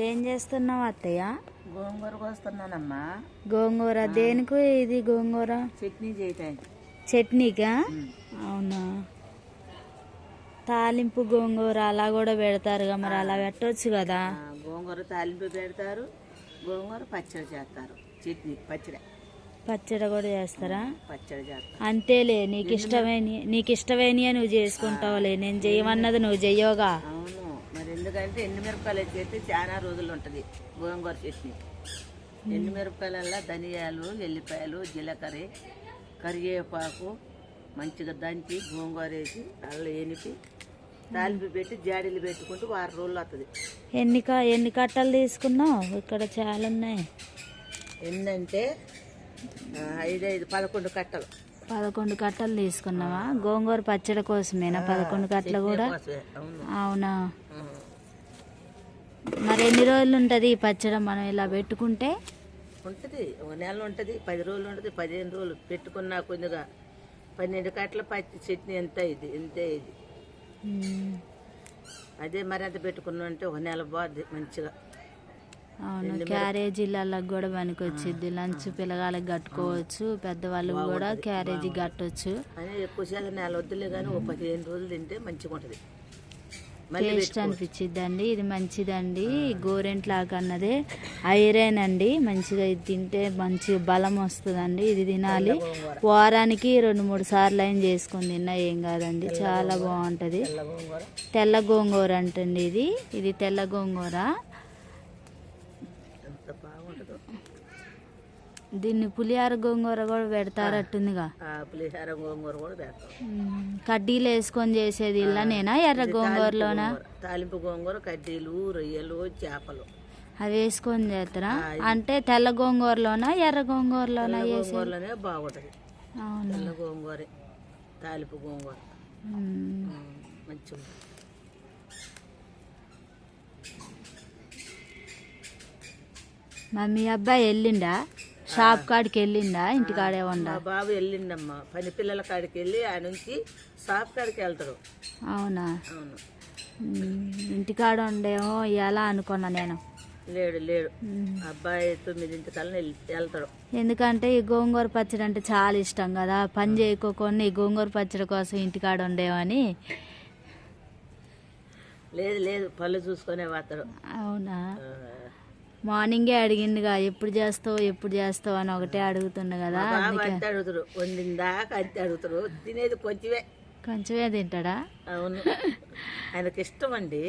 ఏం చేస్తున్నావు అత్తయ్య? గోంగూర కోస్తున్నానమ్మా. గోంగూర దేనికి ఇది? గోంగూర చట్నీ చేయటానికి. చట్నీకా? అవునా. తాలింపు గోంగూర అలా కూడా పెడతారుగా, మరి అలా పెట్టవచ్చు కదా. గోంగూర తాలింపు పెడతారు, గోంగూర పచ్చడి చేస్తారు. చట్నీ పచ్చడి కూడా చేస్తారా? పచ్చడి చేస్తారు. అంతేలే, నీకు ఇష్టమైనవి నువ్వు చేసుకుంటావులే. నేను చేయమన్నది నువ్వు చెయ్యవుగా. అవును, మరి ఎందుకంటే ఎండుమిరపకాయలు చేస్తే చాలా రోజులు ఉంటుంది గోంగూర చట్నీ. ఎండుమిరపకాయలల్లో ధనియాలు, ఎల్లిపాయలు, జీలకర్ర, కరివేపాకు మంచిగా దంచి గోంగూర వేసి అల్లం ఎనిపి తాలింపు పెట్టి జాడీలు పెట్టుకుంటూ 6 రోజులు వస్తుంది. ఎన్ని కట్టలు తీసుకున్నావు? ఇక్కడ చాలా ఉన్నాయి. ఎన్నంటే 11 కట్టలు. 11 కట్టలు తీసుకున్నావా? గోంగూర పచ్చడి కోసమేనా 11 కట్టలు కూడా? అవునా. మరి ఎన్ని రోజులు ఉంటుంది ఈ పచ్చడి మనం ఇలా పెట్టుకుంటే? ఉంటుంది, 1 నెల ఉంటుంది, 10 రోజులు ఉంటుంది, 15 రోజులు పెట్టుకున్నా. కొద్దిగా 12 కట్టల పచ్చి చట్నీ ఇంతే ఇది. అదే మరి అంత పెట్టుకున్నా అంటే 1 నెల బాగుంది మంచిగా. అవును, క్యారేజీలకు కూడా పనికొచ్చిద్ది. లంచ్ పిల్లగాళ్ళకి కట్టుకోవచ్చు, పెద్దవాళ్ళు కూడా క్యారేజీ కట్టవచ్చు. అని ఎక్కువ శాతం నెల వద్దులే కానీ 15 రోజులు తింటే మంచిగా ఉంటుంది. టేస్ట్ అనిపించిద్దండి. ఇది మంచిదండి, గోరెంట్లాగా అన్నదే ఐరన్ అండి. మంచిగా ఇది తింటే మంచి బలం వస్తుందండి. ఇది తినాలి. వారానికి 2-3 సార్లు అయినా చేసుకొని తిన్నా ఏం కాదండి, చాలా బాగుంటుంది. తెల్ల గోంగూర అంటండి ఇది తెల్ల గోంగూర. దీన్ని పులిహార గోంగూర కూడా పెడతారట్టుందిగా. పులిహార గోంగూర కూడా పెడతాం. కడ్డీలు వేసుకొని చేసేది ఇలానేనా, ఎర్ర గోంగూరలోనా? తాలింపు గోంగూర, కడ్డీలు, రొయ్యలు, చేపలు అవి వేసుకొని చేస్తారా? అంటే తెల్ల గోంగూరలోనా ఎర్ర గోంగూరలోనా? గోంగూరలోనే బాగుంటుంది. తెల్ల గోంగూర, తాలింపు గోంగూర మంచిగా. మీ అబ్బాయి వెళ్ళిండా? షాప్ కాడికి వెళ్ళిండా? ఇంటికాడే ఉండా? బాబు వెళ్ళిండమ్మా, పని పిల్లల కాడికి వెళ్ళి ఆ నుంచి షాప్ కాడికి వెళ్తాడు. అవునా. అవును. ఇంటికాడ ఉండేమో ఇలా అనుకున్నా నేను. లేడు అబ్బాయి 9 వెళ్తాడు. ఎందుకంటే ఈ గోంగూర పచ్చడి అంటే చాలా ఇష్టం కదా. పని చేయకోకుండా ఈ గోంగూర పచ్చడి కోసం ఇంటికాడ ఉండేవని. లేదు పళ్ళు చూసుకునే పోతాడు. అవునా. మార్నింగే అడిగిందిగా, ఎప్పుడు చేస్తావు అని ఒకటే అడుగుతుండ కదా. అంతే అడుగుతాడు, వండిందాకా అంతే అడుగుతాడు. తినేది కొంచెమే తింటాడా? అవును, ఆయనకి ఇష్టం అండి.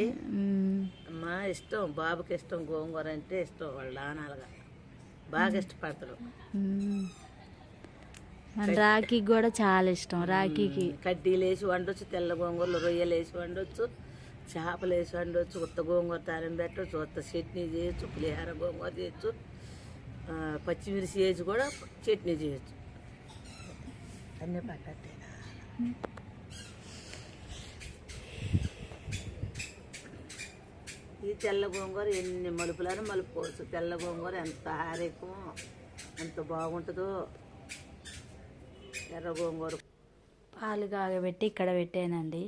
అమ్మా ఇష్టం, బాబుకి ఇష్టం, గోంగూర అంటే ఇష్టం. వాళ్ళ నాన్నలుగా బాగా ఇష్టపడతాడు. రాఖీకి కూడా చాలా ఇష్టం. రాఖీకి కడ్డీలు వేసి వండొచ్చు, తెల్ల గోంగూరలు, రొయ్యలు వేసి వండొచ్చు, చేపలు వేసి వండొచ్చు, ఉత్త గోంగూర తాలింపు పెట్టవచ్చు, ఉత్త చట్నీ చేయొచ్చు, పులిహార గోంగూర చేయొచ్చు, పచ్చిమిర్చి వేసి కూడా చట్నీ చేయొచ్చు. అన్నీ పట్టేనా. ఈ తెల్ల గోంగూర ఎన్ని మలుపులను మలుపుకోవచ్చు. తెల్ల గోంగూర ఎంత హారేకమో, ఎంత బాగుంటుందో. ఎర్ర గోంగూర పాలు కాగబెట్టి ఇక్కడ పెట్టానండి.